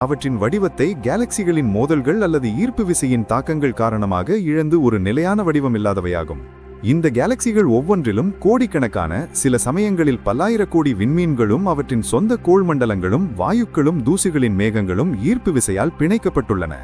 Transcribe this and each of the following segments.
அவற்றின் வடிவத்தை கேலக்சிகளின் மோதல்கள் அல்லது ஈர்ப்பு விசையின் தாக்கங்கள் காரணமாக இழந்து ஒரு நிலையான வடிவமில்லாதவையாகும். இந்த கேலக்சிகள் ஒவ்வொன்றிலும் கோடிக்கணக்கான, சில சமயங்களில் பல்லாயிர கோடி விண்மீன்களும் அவற்றின் சொந்த கோள் மண்டலங்களும் வாயுக்களும் தூசிகளின் மேகங்களும் ஈர்ப்பு விசையால் பிணைக்கப்பட்டுள்ளன.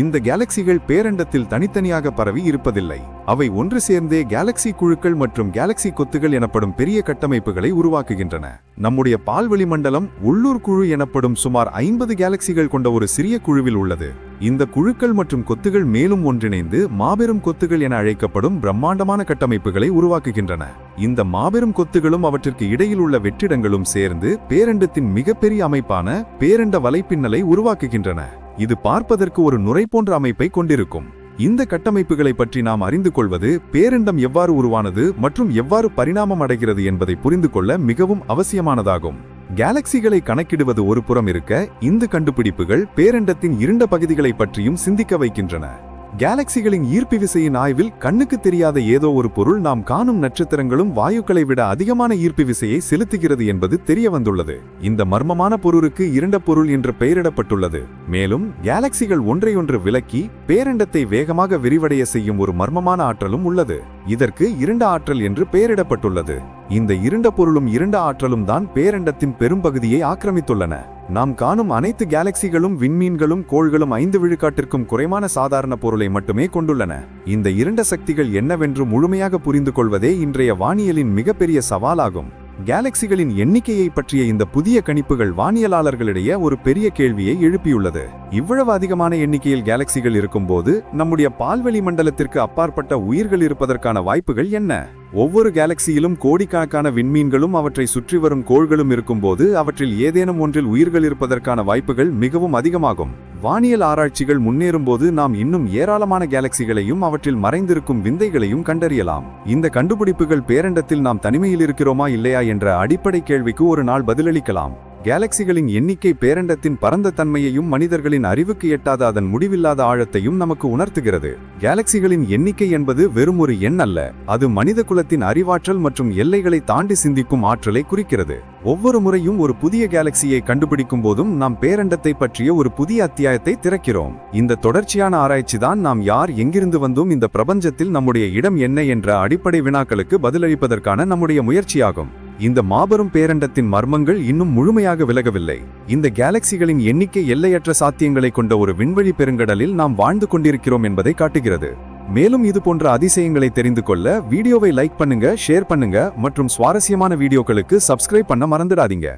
இந்த கேலக்சிகள் பேரண்டத்தில் தனித்தனியாக பரவி இருப்பதில்லை. அவை ஒன்று சேர்ந்தே கேலக்சி குழுக்கள் மற்றும் கேலக்சி கொத்துகள் எனப்படும் பெரிய கட்டமைப்புகளை உருவாக்குகின்றன. நம்முடைய பால்வெளி மண்டலம் உள்ளூர் குழு எனப்படும் சுமார் 50 கேலக்சிகள் கொண்ட ஒரு சிறிய குழுவில் உள்ளது. இந்த குழுக்கள் மற்றும் கொத்துகள் மேலும் ஒன்றிணைந்து மாபெரும் கொத்துகள் என அழைக்கப்படும் பிரம்மாண்டமான கட்டமைப்புகளை உருவாக்குகின்றன. இந்த மாபெரும் கொத்துகளும் அவற்றிற்கு இடையில் உள்ள வெற்றிடங்களும் சேர்ந்து பேரண்டத்தின் மிகப்பெரிய அமைப்பான பேரண்ட வலைப்பின்னலை உருவாக்குகின்றன. இது பார்ப்பதற்கு ஒரு நுரை போன்ற அமைப்பை கொண்டிருக்கும். இந்த கட்டமைப்புகளை பற்றி நாம் அறிந்து கொள்வது பேரண்டம் எவ்வாறு உருவானது மற்றும் எவ்வாறு பரிணாமம் அடைகிறது என்பதை புரிந்து கொள்ள மிகவும் அவசியமானதாகும். கேலக்சிகளை கணக்கிடுவது ஒரு புறம் இருக்க, இந்த கண்டுபிடிப்புகள் பேரண்டத்தின் இருண்ட பகுதிகளை பற்றியும் சிந்திக்க வைக்கின்றன. கேலக்சிகளின் ஈர்ப்பு விசையின் ஆய்வில் கண்ணுக்கு தெரியாத ஏதோ ஒரு பொருள் நாம் காணும் நட்சத்திரங்களும் வாயுக்களை விட அதிகமான ஈர்ப்பு விசையை செலுத்துகிறது என்பது தெரிய வந்துள்ளது. இந்த மர்மமான பொருளுக்கு இருண்ட பொருள் என்று பெயரிடப்பட்டுள்ளது. மேலும் கேலக்சிகள் ஒன்றையொன்று விலக்கி பேரண்டத்தை வேகமாக விரிவடைய செய்யும் ஒரு மர்மமான ஆற்றலும் உள்ளது. இதற்கு இருண்ட ஆற்றல் என்று பெயரிடப்பட்டுள்ளது. இந்த இருண்ட பொருளும் இருண்ட ஆற்றலும் தான் பேரண்டத்தின் பெரும்பகுதியை ஆக்கிரமித்துள்ளன. நாம் காணும் அனைத்து கேலக்சிகளும் விண்மீன்களும் கோள்களும் 5 விழுக்காட்டிற்கும் குறைவான சாதாரண பொருளை மட்டுமே கொண்டுள்ளன. இந்த இருண்ட சக்திகள் என்னவென்று முழுமையாக புரிந்து கொள்வதே இன்றைய வானியலின் மிகப்பெரிய சவாலாகும். கேலக்சிகளின் எண்ணிக்கையை பற்றிய இந்த புதிய கணிப்புகள் வானியலாளர்களிடையே ஒரு பெரிய கேள்வியை எழுப்பியுள்ளது. இவ்வளவு அதிகமான எண்ணிக்கையில் கேலக்சிகள் இருக்கும்போது நம்முடைய பால்வெளி மண்டலத்திற்கு அப்பாற்பட்ட உயிர்கள் இருப்பதற்கான வாய்ப்புகள் என்ன? ஒவ்வொரு கேலக்சியிலும் கோடிக்கணக்கான விண்மீன்களும் அவற்றை சுற்றி வரும் கோள்களும் இருக்கும்போது அவற்றில் ஏதேனும் ஒன்றில் உயிர்கள் இருப்பதற்கான வாய்ப்புகள் மிகவும் அதிகமாகும். வானியல் ஆராய்ச்சிகள் முன்னேறும்போது நாம் இன்னும் ஏராளமான கேலக்சிகளையும் அவற்றில் மறைந்திருக்கும் விந்தைகளையும் கண்டறியலாம். இந்த கண்டுபிடிப்புகள் பேரண்டத்தில் நாம் தனிமையில் இருக்கிறோமா இல்லையா என்ற அடிப்படை கேள்விக்கு ஒரு நாள் பதிலளிக்கலாம். கேலக்சிகளின் எண்ணிக்கை பேரண்டத்தின் பரந்த தன்மையையும் மனிதர்களின் அறிவுக்கு எட்டாத அதன் முடிவில்லாத ஆழத்தையும் நமக்கு உணர்த்துகிறது. கேலக்சிகளின் எண்ணிக்கை என்பது வெறும் ஒரு எண் அல்ல, அது மனித குலத்தின் அறிவாற்றல் மற்றும் எல்லைகளை தாண்டி சிந்திக்கும் ஆற்றலை குறிக்கிறது. ஒவ்வொரு முறையும் ஒரு புதிய கேலக்சியை கண்டுபிடிக்கும் போதும் நாம் பேரண்டத்தை பற்றிய ஒரு புதிய அத்தியாயத்தை திறக்கிறோம். இந்த தொடர்ச்சியான ஆராய்ச்சி தான் நாம் யார், எங்கிருந்து வந்தோம், இந்த பிரபஞ்சத்தில் நம்முடைய இடம் என்ன என்ற அடிப்படை வினாக்களுக்கு பதிலளிப்பதற்கான நம்முடைய முயற்சியாகும். இந்த மாபெரும் பேரண்டத்தின் மர்மங்கள் இன்னும் முழுமையாக விலகவில்லை. இந்த கேலக்சிகளின் எண்ணிக்கை எல்லையற்ற சாத்தியங்களை கொண்ட ஒரு விண்வெளி பெருங்கடலில் நாம் வாழ்ந்து கொண்டிருக்கிறோம் என்பதை காட்டுகிறது. மேலும் இது போன்ற அதிசயங்களை தெரிந்து கொள்ள வீடியோவை லைக் பண்ணுங்க, ஷேர் பண்ணுங்க மற்றும் சுவாரஸ்யமான வீடியோக்களுக்கு சப்ஸ்கிரைப் பண்ண மறந்துடாதீங்க.